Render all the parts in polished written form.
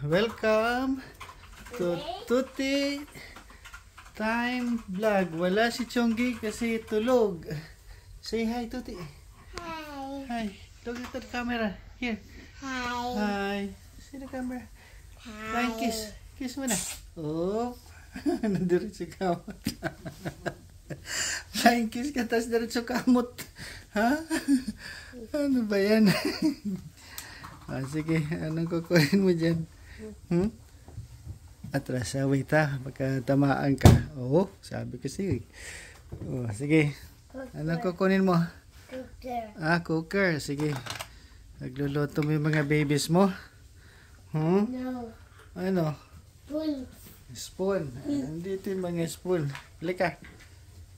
Welcome to Tuti Time Vlog. Wala si Chonggi kasi tulog. Say hi, Tuti. Hi. Hi. Look at the camera. Here. Hi. Hi. See the camera. Hi. Flying kiss. Kiss mo na. Oh. Nandiretso kamot. Flying kiss ka, tapos diretso kamot. Ha? Ano ba yan? Sige, anong kukunin mo dyan? Atras, wait ha, baka tamaan ka. Oo, sabi ko sige. Oh, sige, anong kukunin mo? Cooker. Cooker, sige. Nagluluto mo yung mga babies mo? No. Ano? Spoon. Spoon. Nandito yung mga spoon. Halika.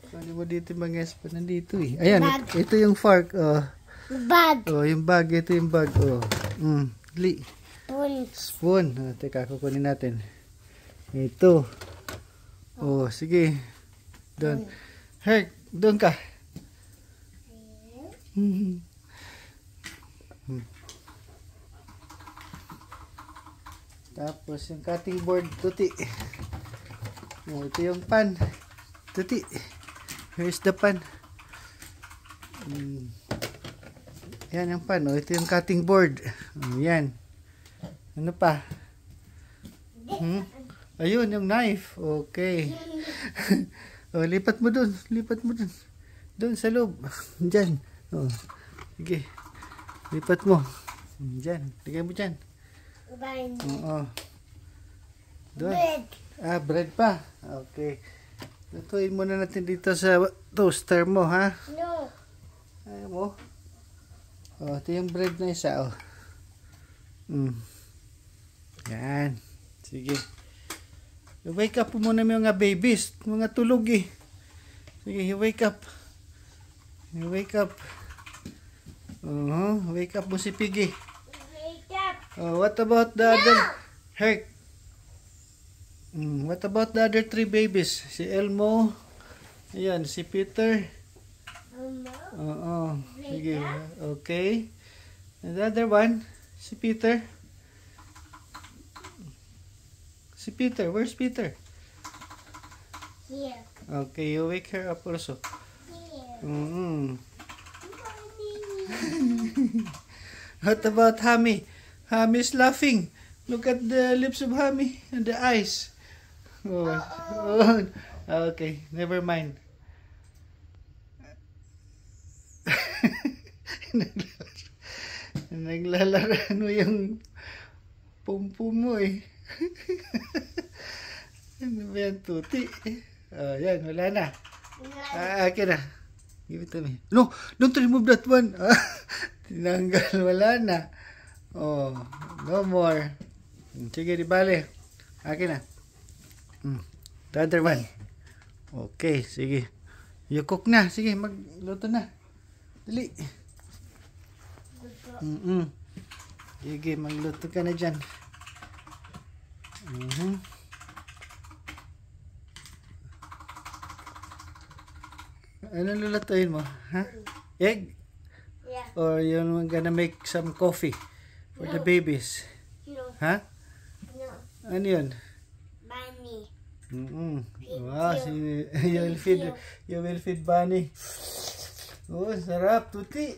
Kunin mo dito yung mga spoon. Nandito eh. Ayan, ito yung fork. Bag. Yung bag. Ito yung bag. Dali. Spoon. Spoon. Teka, kukunin natin. Ito. Sige. Doon. Herc, doon ka. Tapos yung cutting board, Tuti. Ito yung pan. Tuti. Here's the pan. Yan yung pan. Ito yung cutting board. Yan. Ano pa? Ayun, yung knife. Okay. Lipat mo dun. Lipat mo dun. Dun sa loob. Diyan. Sige. Lipat mo. Diyan. Ligay mo dyan. Oo. Doon. Bread. Bread pa. Okay. Lutuin muna natin dito sa toaster mo, ha? No. Ayaw mo? Ito yung bread na isa, Yan. Sige. Wake up muna mga babies. Mga tulog eh. Sige, wake up. Wake up. Wake up mo si Piggy. Wake up. What about the other? Herc. What about the other 3 babies? Si Elmo. Ayan, si Peter. Sige. Okay. And the other one, si Peter. Si Peter. Where's Peter? Here. Okay, you wake her up also. Here. What about Hami? Hami's laughing. Look at the lips of Hami and the eyes. Okay, never mind. Naglalaro mo yung pumpu mo eh. Ano ba yan, Tuti? Yan, wala na. Akin na. Give it to me. No, don't remove that one. Tinanggal, wala na. No more. Sige, di bale. Akin na. The other one. Okay, sige. You cook na. Sige, magluto na. Dali. Sige, magluto ka na dyan. Anong lulutuin mo? Ha? Egg? Yeah. Or you're gonna make some coffee for the babies? No. Ha? No. Ano yun? Bunny. Wow, you will feed Bunny. Sarap, Tuti.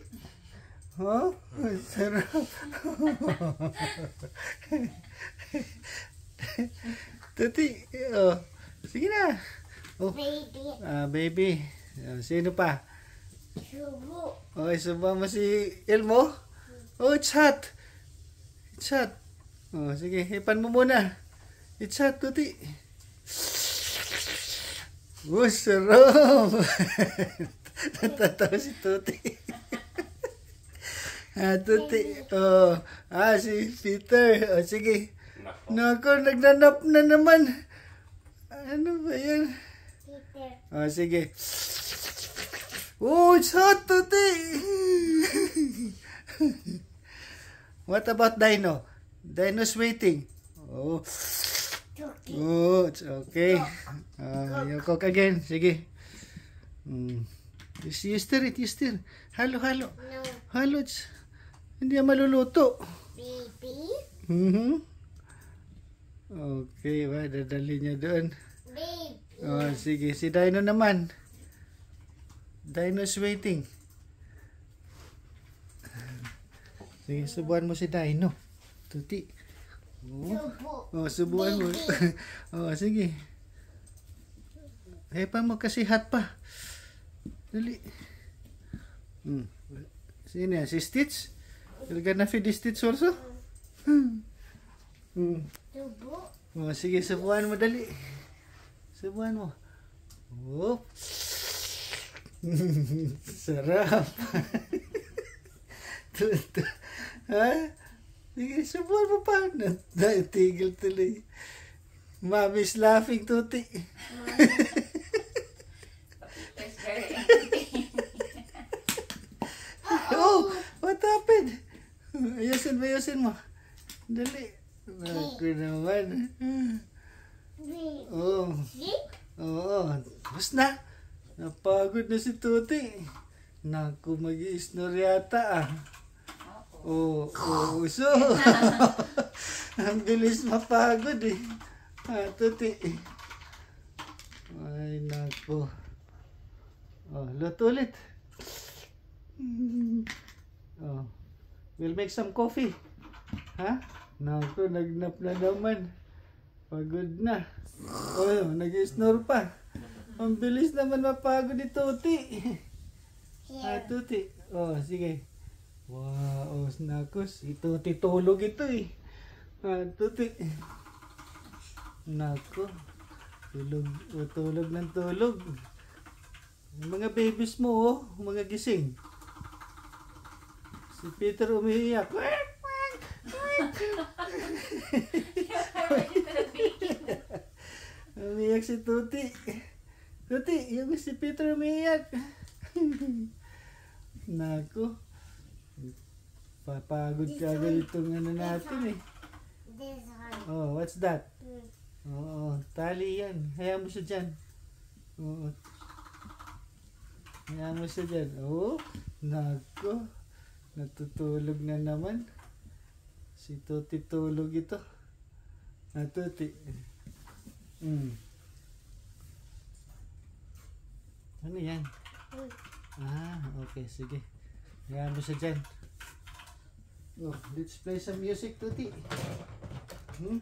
Sarap. Tuti. Sige na. Baby. Baby. Sino pa? Subo. Suba mo si Elmo? It's hot. It's hot. Sige, hipan mo muna. It's hot, Tuti. Sarap. Natatawa si Tuti. Tuti. Si Peter. Sige. Naku, nagnanap na naman. Ano ba yan? Peter. Sige. It's hot, Tuti. What about Dino? Dino's waiting. It's okay. You cook again. Sige. You stir it. Halo. No. Halo. Hindi maluluto. Baby. Mhm. Okay, ba, dadali niya doon. Baby. Oh, sige, si Dino naman. Dino's waiting. Sige, subuan mo si Dino. Tuti. Subo. Oh, subuan mo. Oh, sige. Pa mo kasi hot pa. Dali. Sino yan? Si Stitch? You're gonna feed the Stitch also? Subo. Oh, sige, subuan mo dali. Subuan mo. Oh. Sarap. Ha? Sige, subuan mo pa. Natigil tuloy. Mommy's laughing, Tuti. Oh, what happened? Ayusin mo. Dali. Ako naman. Baby. Oh. Oo. Tapos na. Napagod na si Tuti. Naku, mag-i-snore yata ah. Oo, so. Ang bilis mapagod eh. Tuti. Ay, naku. Oh, luto ulit. Oh. We'll make some coffee. Ha? Naku, nagnap na naman. Pagod na. Oh, nag-snore pa. Ang bilis naman mapagod ni Tuti. Tuti. Oh, sige. Wow, nakos. Ito titulog ito eh. Tuti. Nako. Tulog ng tulog. Yung mga babies mo oh, mga gising. Si Peter umiiyak. Umiiyak si Tuti. Tuti, yung si Peter umiiyak. Nako. Papagod ka agad itong ano natin eh. This one. Oh, what's that? Oo, tali yan. Hayaan mo siya dyan. Oo. Hayaan mo siya dyan. Oh, nako. Natutulog na naman. Si Tuti tulog ito. Tuti. Ano yan? Okay, sige. Hayaan mo siya dyan. Oh, let's play some music, Tuti. No,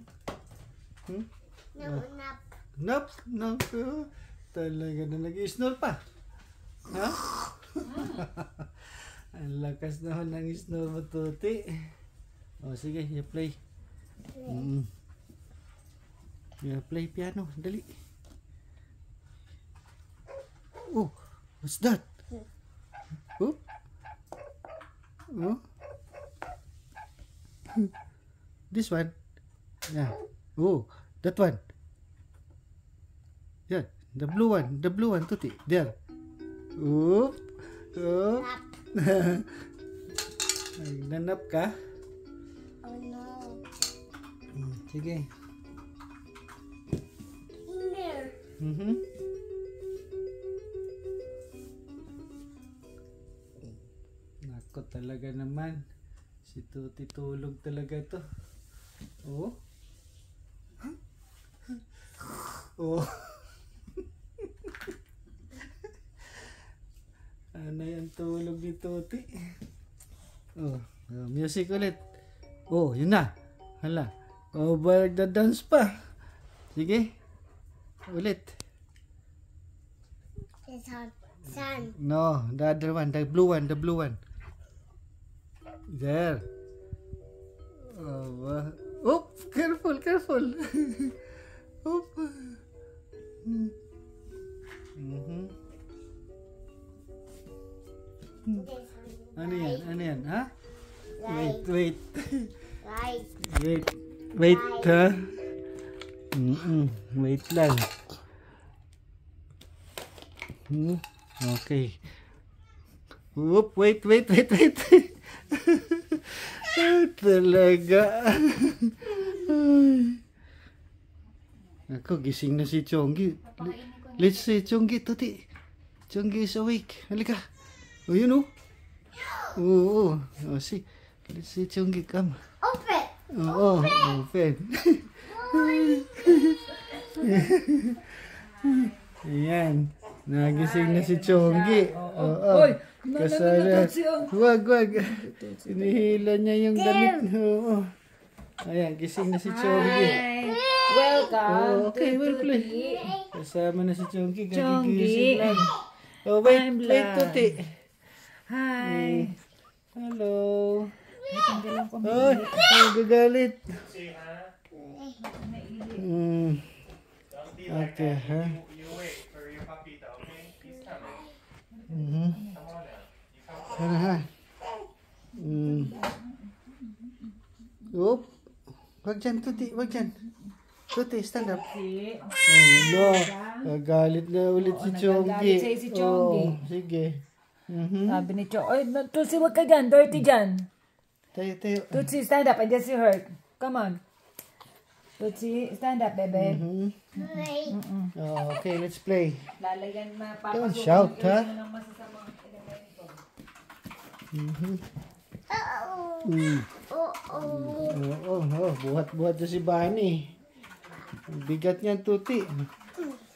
nap. Nap. Talaga na nag-snore pa. Ha? Ang lakas naman ng snore mo, Tuti. Oh, sige, you play. You play piano, dali. Oh, what's that? Oh? This one? Yeah. Oh, that one. Yeah, the blue one, Tuti. There. Oop. Nap. Nanap ka? Oh no. Sige. In there. Nako talaga naman. Si Tuti tulog talaga to. Oh. Oh. Ano yung tulog ni Tuti? Oh, music ulit. Oh, yun na. Hala. Oh, dance pa. Sige. Ulit. This one. Sun. No, the other one, the blue one. There. Oh, careful. Oop. Ano yan, ha? Right. Wait. Right. Wait, ha? Wait lang. Okay. Oop, wait. Talaga. Ako, gising na si Chonggi. Let's see, Chonggi, Tuti. Chonggi is awake. Halika. Oh, Oo. Oh, see. Let's see, Chonggi, come. Open. Oo, open. Ayan. Nagising na si Chonggi. Oo. Kasala. Wag. Inihila niya yung damit. Oo. Ayan, gising na si Chonggi. Welcome Okay, to we'll play. Tuti. Kasama na si Chonggi. Chonggi. Kagigising lang. Oh, wait, I'm wait, Lan. Tuti. Hi. Hello. Ay, tanggalan ko. Oh, gagalit. Okay, ha? You wait for your papita, okay? He's coming. Mhm. Come on now. You come. Sana, ha? Oop. Wag dyan, Tuti. Wag dyan. Tuti, stand up. Si- Oh, no. Gagalit na ulit si Chonggi. nagagalit sa'yo si Chonggi. Oh, sige. Sabi ni Cho, ay, Tutsi, wag ka dyan. Dirty dyan. Tayo. Tutsi, stand up. I just see hurt. Come on. Tutsi, stand up, bebe. Wait. Oh, okay, let's play. Lalagyan na Don't shout, ha? ng masasamang elemento. Buhat-buhat na si Bunny. Ang bigat niyan, Tuti.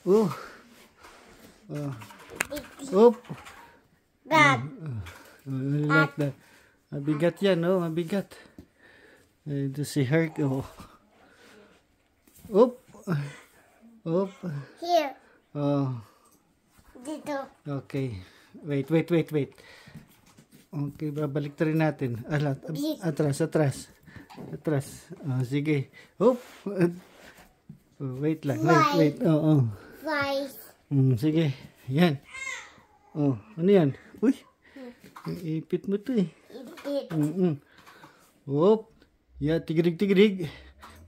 Oop. God. Like that. Mabigat yan, mabigat. Ito si Herc, Oop. Here. Oh, Dito. okay. Wait. Okay, babalik rin natin. Atras. Oh, sige. Oop. Wait lang. Wait. Oo. Five. Sige. Yan. Oh, ano yan? Uy. Ipit mo to eh. It. Oop. Yeah, tigrig.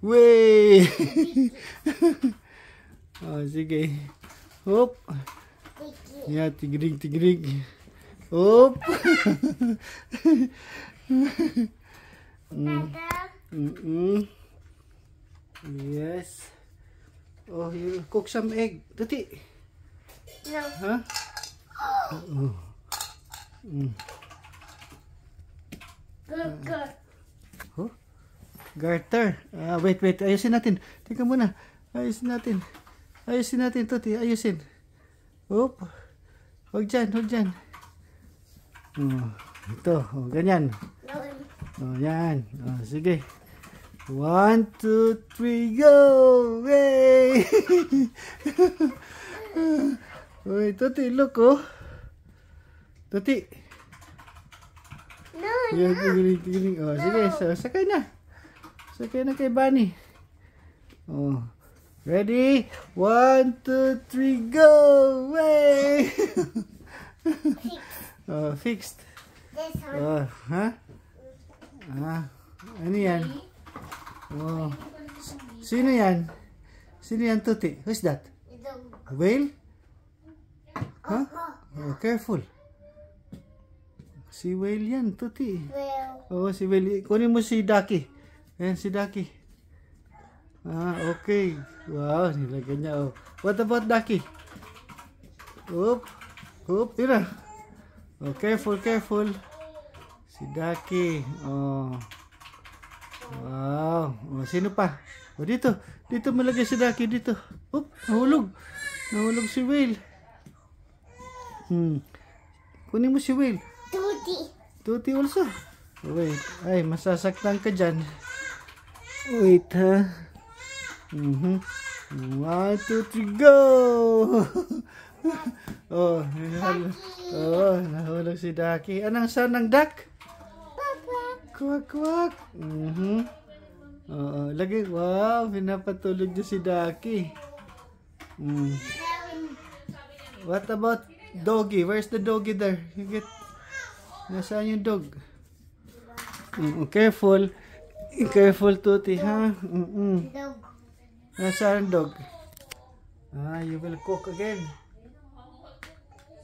Wey! Oh, sige. Oop. Yeah, tigrig. Oop. Yes. Oh, you cook some egg. Tuti. No. Huh? Good. Oh? Garter. Wait. Ayusin natin. Tingnan muna. Ayusin natin, Tuti. Ayusin. Oop. Huwag dyan. Ito. Ganyan. Yan. Sige. 1, 2, 3, go! Hey! Uy, Tuti, look, Tuti. No. Yan, tigiling. Sige, sakay na. Sakay na kay Bunny. Ready? 1, 2, 3, go! Way! Fixed. This one. Ano yan? Sino yan? Tuti? Who's that? A whale? Huh? Careful. Si whale yan, Tuti. Well. Si whale. Kunin mo si Ducky. Ayan, si Ducky. Okay. Wow, nilagyan niya, What about Ducky? Oop. Yun na. Careful. Si Ducky. Wow. Sino pa? Dito malagay si Ducky dito. Oop, nahulog si whale. Kunin mo si whale. Tuti also. Wait. Ay, masasaktan ka dyan. Wait, ha? 1, 2, 3, go! Nahulog si Ducky. Anong sound ng duck? Kwak. Lagi. Wow, pinapatulog niya si Ducky. What about doggy? Where's the doggy there? Nasaan yung dog? Careful, Tuti, ha? Dog. Nasaan ang dog? You will cook again.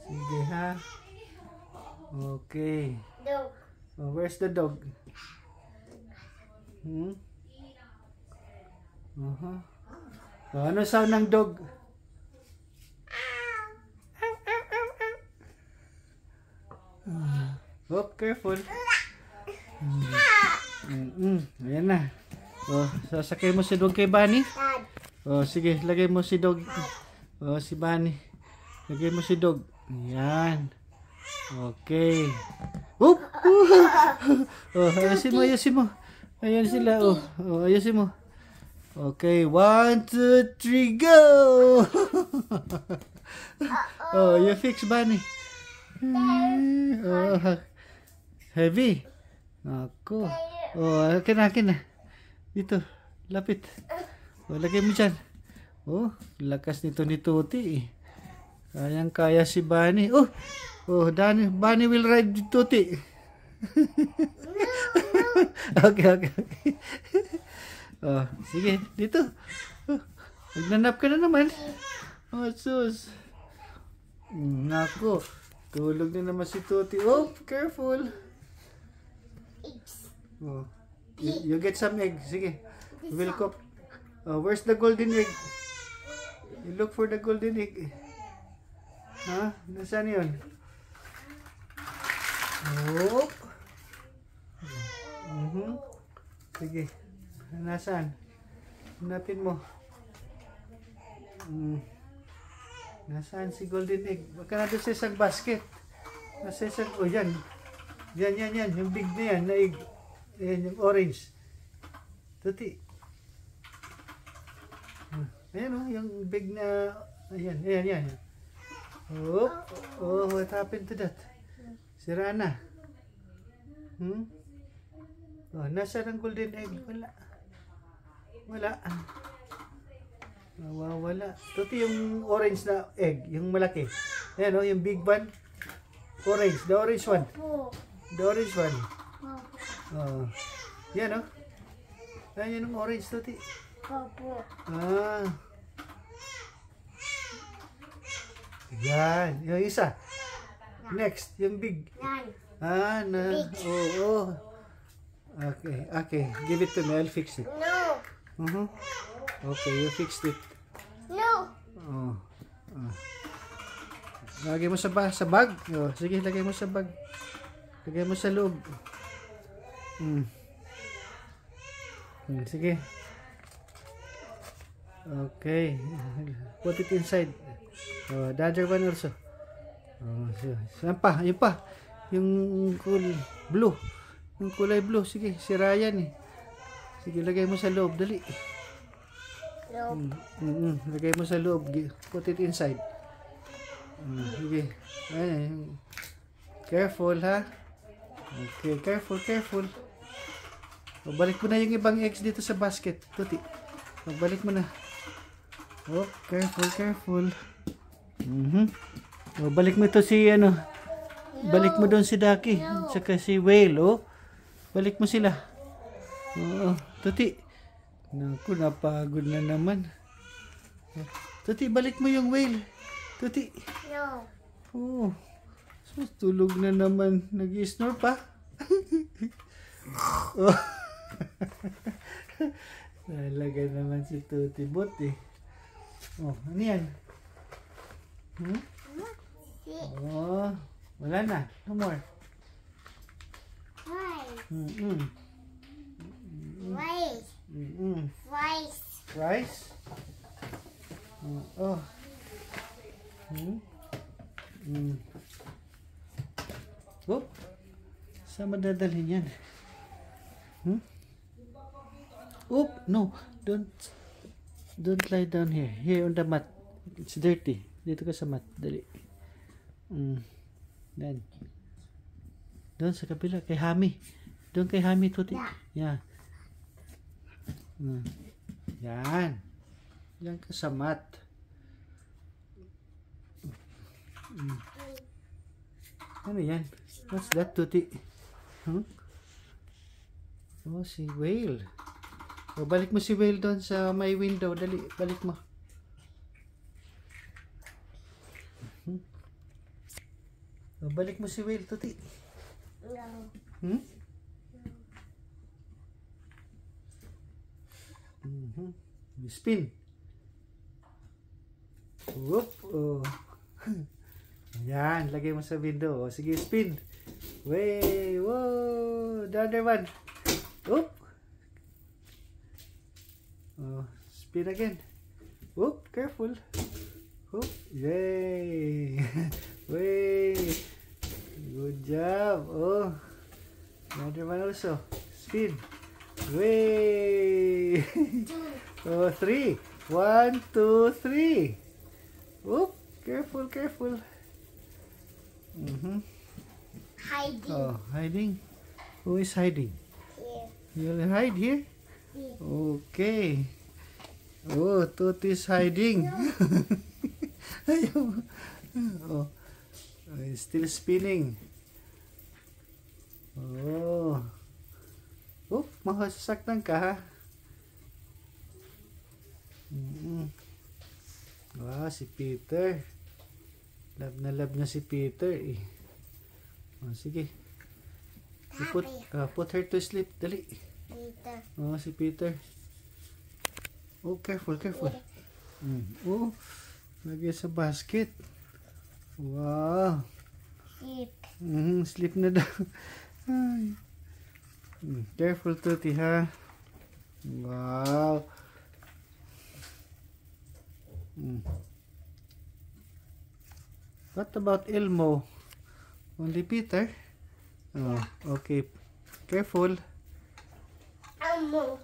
Sige, ha? Okay. Dog. Where's the dog? Ano sound ng dog? Careful. Ayan na. Oh, sasakay mo si Dog kay Bunny? Dad. Oh, sige, lagay mo si Dog. Oh, si Bunny. Lagay mo si Dog. Yan. Okay. Oop! Oh, ayusin mo. Ayan sila, oh. Oh, ayusin mo. Okay, 1, 2, 3, go! Oh, you fix Bunny. Oh, heavy. Ako. Oh, akin na. Dito, lapit. Oh, lagay mo dyan. Oh, lakas nito ni Tuti. Kayang-kaya si Bunny. Oh, Bunny will ride with Tuti. Okay. Oh, sige, dito. Oh, nagnanap ka na naman. Oh, sus. Nako, tulog na naman si Tuti. Oh, careful. Oh, you get some egg. Sige, we'll cook. Oh, where's the golden egg? You look for the golden egg. Ha? Nasaan yun? Oh. Sige. Nasaan? Hanapin mo. Nasaan si golden egg? Baka na doon sa isang basket. Nasa isang, oh yan. Yan. Yung big na yan, na egg. Ayan, yung orange. Tuti. Ayan o, yung big na, ayan. Oh, what happened to that? Sira na. Oh, nasaan ang golden egg? Wala. Nawawala. Tuti yung orange na egg, yung malaki. Ayan o, yung big one. Orange, the orange one. The orange one. Oh. Yan o. Ayan yung orange, Tuti. Yan. Yung isa. Next, yung big. Oh. Okay. Give it to me. I'll fix it. No. Okay, you fixed it. No. Oh. Lagay mo sa bag. Oh, sige, lagay mo sa bag. Lagay mo sa loob. Sige. Okay. Put it inside. Oh, the other one also. Oh, saan pa? Yun pa. Yung blue. Yung kulay blue. Sige, si Ryan eh. Sige, lagay mo sa loob. Dali. Lagay mo sa loob. Put it inside. Sige. Ayan. Careful ha. Okay, careful. Balik mo na yung ibang eggs dito sa basket. Tuti. Balik mo na. Oh, careful. Oh, balik mo ito si balik mo doon si Ducky. Saka si Whale, oh. Balik mo sila. Oo, Tuti. Naku, napagod na naman. Tuti, balik mo yung Whale. Tuti. No. Oh. Tulog na naman. Nag-snore pa. Oh. Talaga naman si Tuti Bot eh. Oh, ano yan? Oh, wala na. No more. Rice? Oh. Oh. Saan madadalhin yan? Oop, no. Don't lie down here. Here on the mat. It's dirty. Dito ka sa mat. Dali. Then. Doon sa kabila. Kay Hami. Doon kay Hami, Tuti. Yeah. Yan. Yan ka sa mat. Ano yan? What's that, Tuti? Oh, si Whale. O, balik mo si Whale doon sa may window. Dali, balik mo. O, balik mo si Whale, Tuti. Spin. Whoop. Oh. Yan, lagay mo sa window. O, sige, spin. Way, whoa. The other one. Oop. Oh, spin again. Whoop, careful. Whoop, yay. Way. Good job. Oh, another one also. Spin. Way. Oh, 3. 1, 2, 3. Whoop, careful, careful. Hiding. Oh, hiding. Who is hiding? Here. You'll hide here? Here. Okay. Oh, Tuti is hiding. Ayaw. Oh, it's still spinning. Oh. Oh, mahasasaktan ka ha? Wow, si Peter. Love na love niya si Peter eh. Oh, sige. Put her to sleep. Dali. Peter. Oh, si Peter. Oh, careful, careful. Oh, lagay sa basket. Wow. Sheep. Sleep na daw. Ay. Careful, Tuti, ha? Wow. What about Elmo? Only Peter? Oh, okay. Careful. Elmo.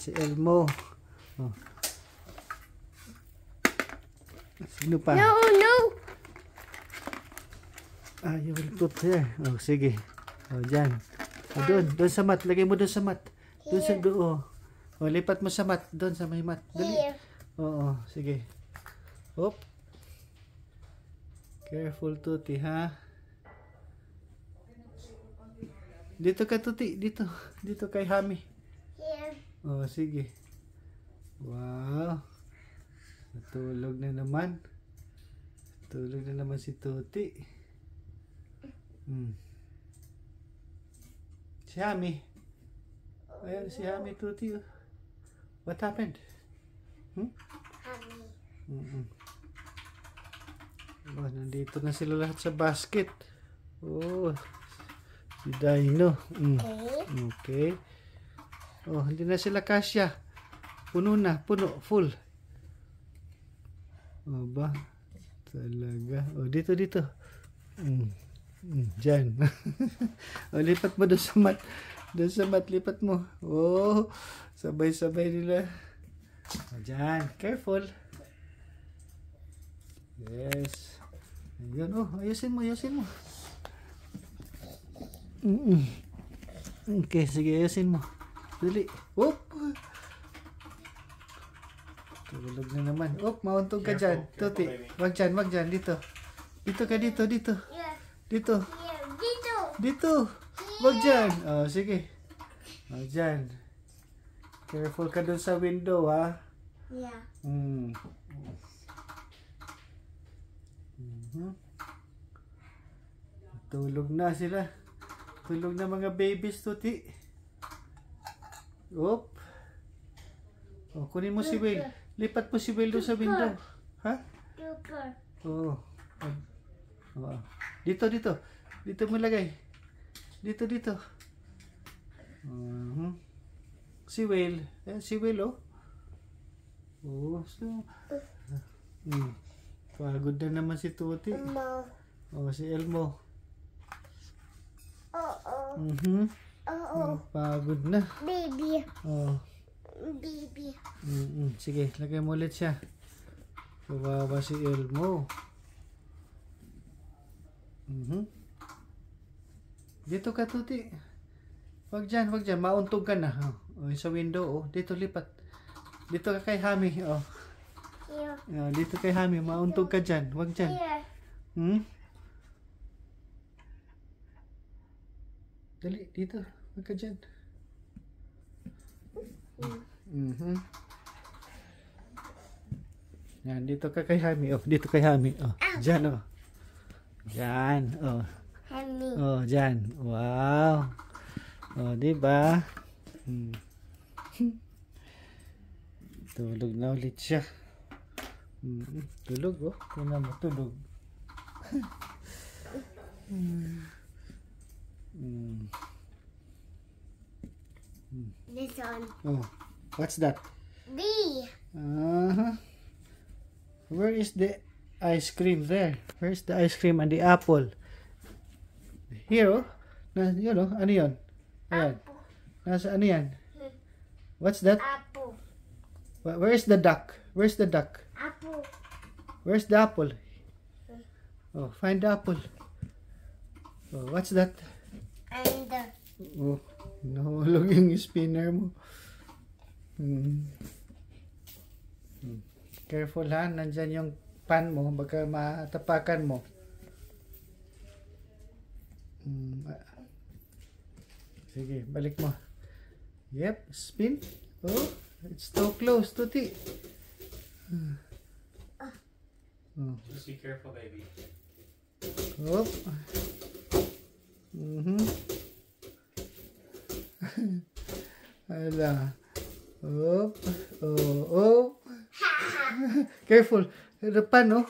Si Elmo. Oh. Sino pa? No, no. Ah, you will put there. Oh, sige. Oh, dyan. Oh, doon sa mat. Lagay mo doon sa mat. Doon sa doon. Oh, lipat mo sa mat. Doon sa may mat. Dali. Here. Oo, sige. Hop. Careful, Tuti, ha? Dito ka, Tuti. Dito. Dito kay Hami. Here. Oh, sige. Wow. Natulog na naman. Tulog na naman si Tuti. Si Hami. Ayan si Hami, Tuti. Oh. What happened? Honey. Oh, nandito na sila lahat sa basket. Oh, si Dino. Okay. Oh, hindi na sila kasya. Puno na, puno, full. Oh, ba? Talaga. Oh, dito. Diyan. Oh, lipat mo doon sa mat. Doon sa mat, lipat mo. Oh, sabay-sabay nila. Oh, diyan. Careful. Yes. Ayun. Oh, ayusin mo. Okay, sige, ayusin mo. Dali. Oop! Tulog na naman. Oop, mauntog ka dyan. Tuti, wag dyan. Dito. Dito ka, dito. Here. Dito. Here. Dito. Dito. Wag dyan. Oh, sige. Oh, dyan. Careful ka dun sa window, ha? Yeah. Tulog na sila. Tulog na mga babies, Tuti. Oop. Oh, kunin mo si Will. Lipat mo si Will doon sa window. Ha? Super. Oo. Oh. Dito. Dito mo lagay. Dito. Si Will. Si Will, oh. Oh, so. Pagod na naman si Tuti. Elmo. Oh, si Elmo. Oh. Pagod na. Baby. Oh. Baby. Sige, lagay mo ulit siya. Kawawa si Elmo. Dito ka, Tuti. Wag dyan. Mauntog ka na. Oh, sa window, oh. Dito, lipat. Dito ka kay Hami, oh. Here. Oh, dito kay Hami, mauntog ka dyan. Wag dyan. Here. Dali, dito. Wag ka dyan. Yan, dito ka kay Hami. Oh, dito kay Hami. Oh, dyan, oh. Dyan, oh. Honey. Oh, dyan. Wow. Oh, diba? Tulog na ulit siya. Tulog, oh. Tingnan mo, tulog. This one. Oh, what's that? Baby. Uh-huh. Where is the ice cream there? Where's the ice cream and the apple? Here, oh. Yun, oh. Ano yun? Ayan. Nasa ano yan? What's that? Apple. Where's the duck? Where's the duck? Apple. Where's the apple? Oh, find the apple. Oh, what's that? And Oh, nahulog yung spinner mo. Careful ha, nandyan yung pan mo, baka matapakan mo. Sige, balik mo. Yep, spin. Oh, it's too close, Tuti. Oh. Just be careful, baby. Oh. Ala. Oh. Oh. Oh. Careful. Depan, oh.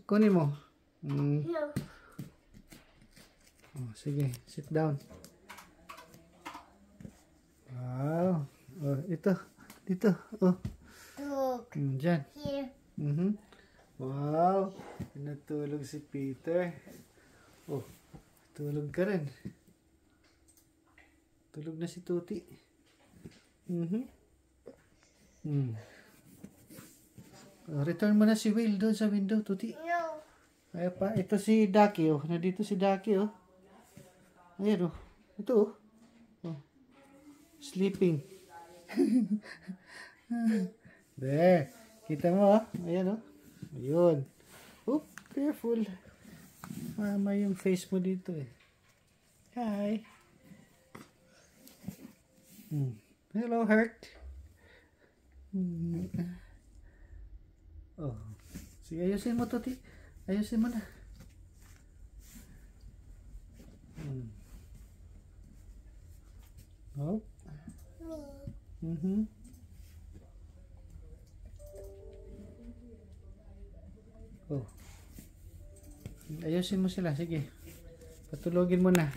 Kunin mo. no. Oh, sige, sit down. Wow. Oh, ito. Dito. Oh. Look Dyan. here. Wow. Natulog si Peter. Oh, tulog ka rin. Tulog na si Tuti. Oh, return mo na si Will doon sa window, Tuti. No. Ay pa, ito si Ducky, oh. Nandito si Ducky, oh. Ayan, oh. Ito, oh. Oh. Sleeping. There. Kita mo, oh. Ayan, oh. Ayun. Oop, careful. Mama yung face mo dito, eh. Hi. Hello, Hurt. Oh. Sige, ayusin mo, Tuti. Ayusin mo na. Oh. Oh. Ayusin mo sila. Sige. Patulogin mo na.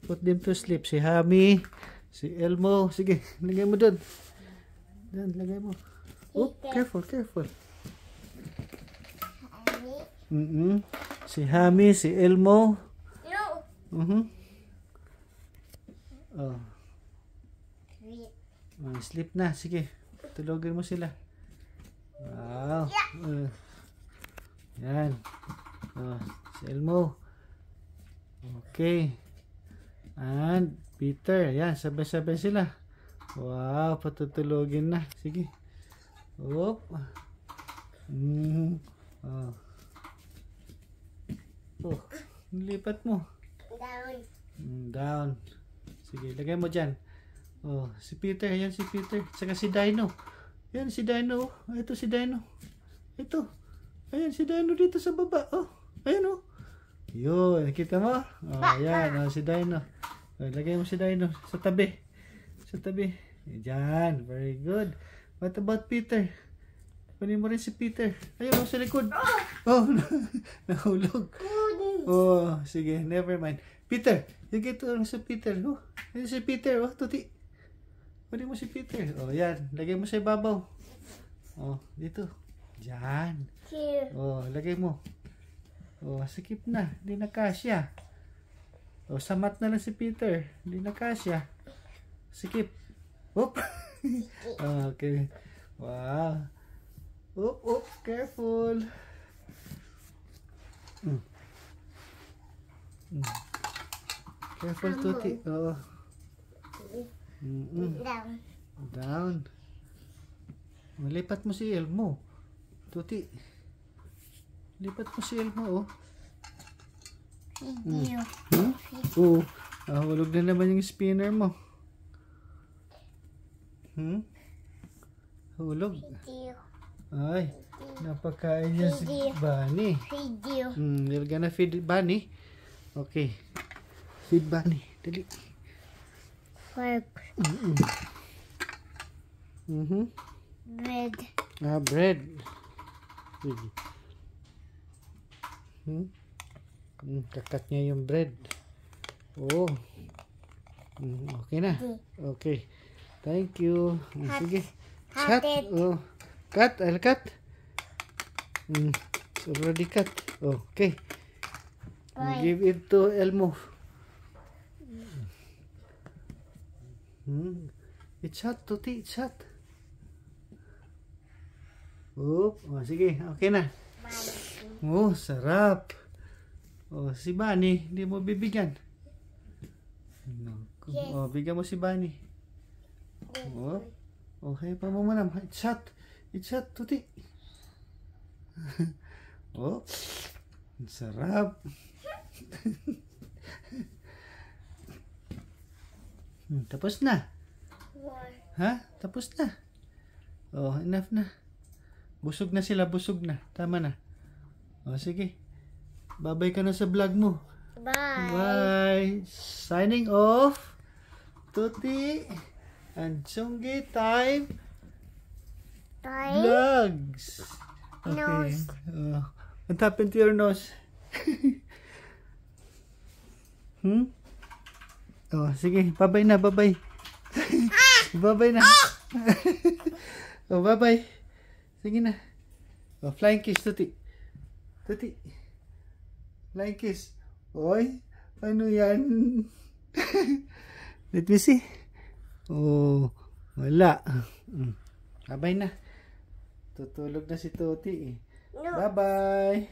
Put them to sleep. Si Hami. Si Elmo. Sige. Lagay mo doon. Doon. Lagay mo. Oh, careful. Careful. Si Hami. Si Elmo. No. Oh. Sleep na. Sige. Tulogin mo sila. Wow. Yan. Oh, si Elmo. Okay. And Peter. Yan. Sabay-sabay sila. Wow. Patutulogin na. Sige. Oh. Oh. Oh. Nilipat mo. Down. Down. Sige. Lagay mo dyan. Oh, si Peter, ayan si Peter. Saka si Dino. Ayan si Dino. Ito si Dino. Ito. Ayan si Dino dito sa baba. Oh, ayan oh. Yun, nakita mo? Oh, ayan. Oh, si Dino. Oh, lagay mo si Dino sa tabi. Sa tabi. Diyan. Very good. What about Peter? Kunin mo rin si Peter. Ayun oh, sa likod. Oh, nahulog. Oh, sige. Never mind. Peter. Yung ito sa Peter. Oh, ayan si Peter. Oh, Tuti. Kunin mo si Peter. Oh, yan. Lagay mo sa ibabaw. Oh, dito. Diyan. Here. Oh, lagay mo. Oh, sikip na. Hindi na kasya. Oh, samat na lang si Peter. Hindi na kasya. Sikip. Oop. Okay. Wow. Oop, oop. Careful. Careful, Tuti. Oh. Down. Down. Lipat mo si Elmo. Tuti. Lipat mo si Elmo, oh. Video. Oo. Hulog na naman yung spinner mo. Hulog. Video. Ay, napakain niya si Bunny. Video. You're gonna feed Bunny? Okay. Feed Bunny. Dali. Fork. Bread. Ah, bread. Sige. Kakat niya yung bread. Oh. Okay na. Okay. Thank you. Sige. Hot Hot. it. Oh. Cut, I'll cut. It's already cut. Okay. Bye. Give it to Elmo. It's hot, Tuti. It's hot. Sige. Okay na. Sarap. Si Bunny, hindi mo bibigyan. Yes. Bigyan mo si Bunny. Okay pa mo manam. It's hot. It's hot, Tuti. Sarap. Tapos na. Ha? Tapos na. Enough na. Busog na sila, busog na. Tama na. Sige. Bye-bye ka na sa vlog mo. Bye. Bye. Signing off. Tuti and Chungi Time Bye. Vlogs. Okay. Nose. What happened to your nose? Sige. Bye-bye na. Bye-bye. Bye-bye na. Bye-bye. Sige na. Flying kiss, Tuti. Tuti. Flying kiss. Oy, ano yan? Let me see. Wala. Bye-bye na. Tutulog na si Tuti. No. Bye-bye.